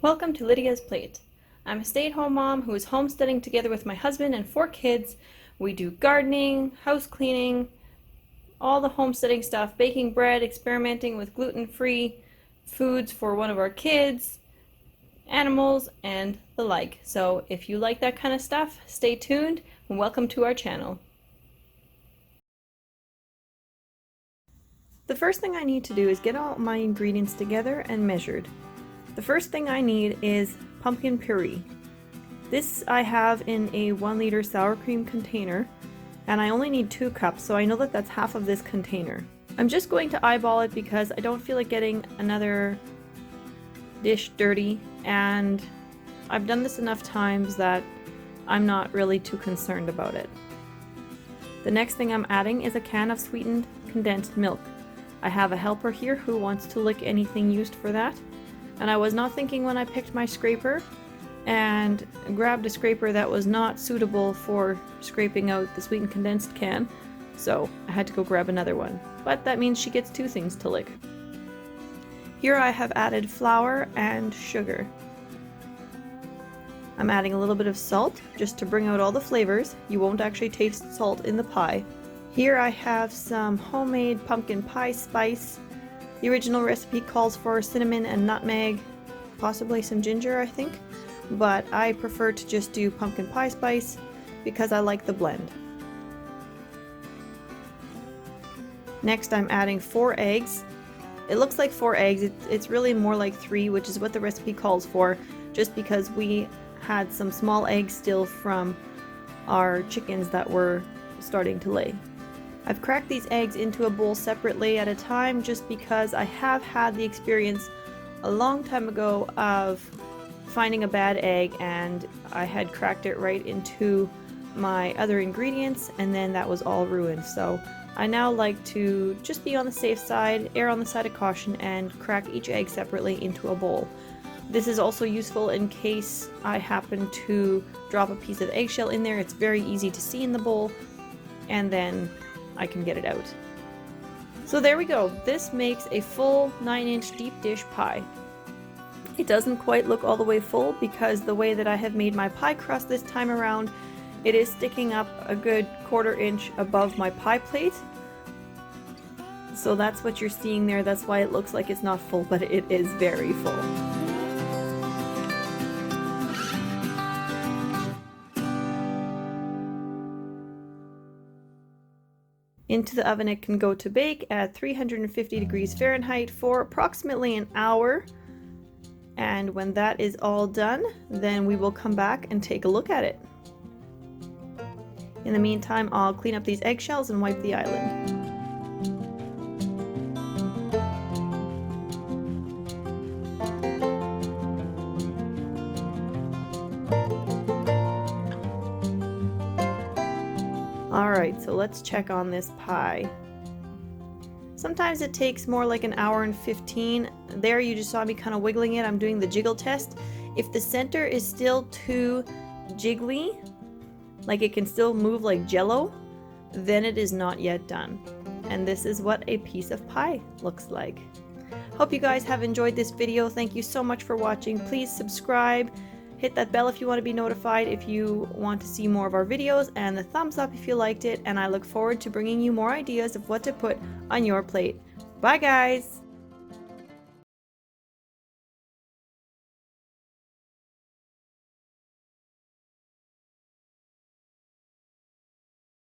Welcome to Lydia's Plate. I'm a stay-at-home mom who is homesteading together with my husband and 4 kids. We do gardening, house cleaning, all the homesteading stuff, baking bread, experimenting with gluten-free foods for one of our kids, animals, and the like. So if you like that kind of stuff, stay tuned and welcome to our channel. The first thing I need to do is get all my ingredients together and measured. The first thing I need is pumpkin puree. This I have in a 1 liter sour cream container, and I only need 2 cups, so I know that that's half of this container. I'm just going to eyeball it because I don't feel like getting another dish dirty, and I've done this enough times that I'm not really too concerned about it. The next thing I'm adding is a can of sweetened condensed milk. I have a helper here who wants to lick anything used for that. And I was not thinking when I picked my scraper and grabbed a scraper that was not suitable for scraping out the sweetened condensed can, so I had to go grab another one. But that means she gets 2 things to lick. Here I have added flour and sugar. I'm adding a little bit of salt just to bring out all the flavors. You won't actually taste salt in the pie. Here I have some homemade pumpkin pie spice. The original recipe calls for cinnamon and nutmeg, possibly some ginger, I think, but I prefer to just do pumpkin pie spice because I like the blend. Next I'm adding 4 eggs. It looks like 4 eggs, it's really more like 3, which is what the recipe calls for, just because we had some small eggs still from our chickens that were starting to lay. I've cracked these eggs into a bowl separately at a time just because I have had the experience a long time ago of finding a bad egg, and I had cracked it right into my other ingredients and then that was all ruined. So I now like to just be on the safe side, err on the side of caution, and crack each egg separately into a bowl. This is also useful in case I happen to drop a piece of eggshell in there. It's very easy to see in the bowl, and then I can get it out. So there we go. This makes a full 9-inch deep dish pie. It doesn't quite look all the way full because the way that I have made my pie crust this time around, it is sticking up a good 1/4 inch above my pie plate. So that's what you're seeing there. That's why it looks like it's not full, but it is very full. Into the oven it can go to bake at 350 degrees Fahrenheit for approximately an hour. And when that is all done, then we will come back and take a look at it. In the meantime, I'll clean up these eggshells and wipe the island. Alright, so let's check on this pie. Sometimes it takes more like an hour and 15. There you just saw me kind of wiggling it. I'm doing the jiggle test. If the center is still too jiggly, like it can still move like jello, then it is not yet done. And this is what a piece of pie looks like. Hope you guys have enjoyed this video. Thank you so much for watching. Please subscribe. Hit that bell if you want to be notified if you want to see more of our videos, and the thumbs up if you liked it, and I look forward to bringing you more ideas of what to put on your plate. Bye guys!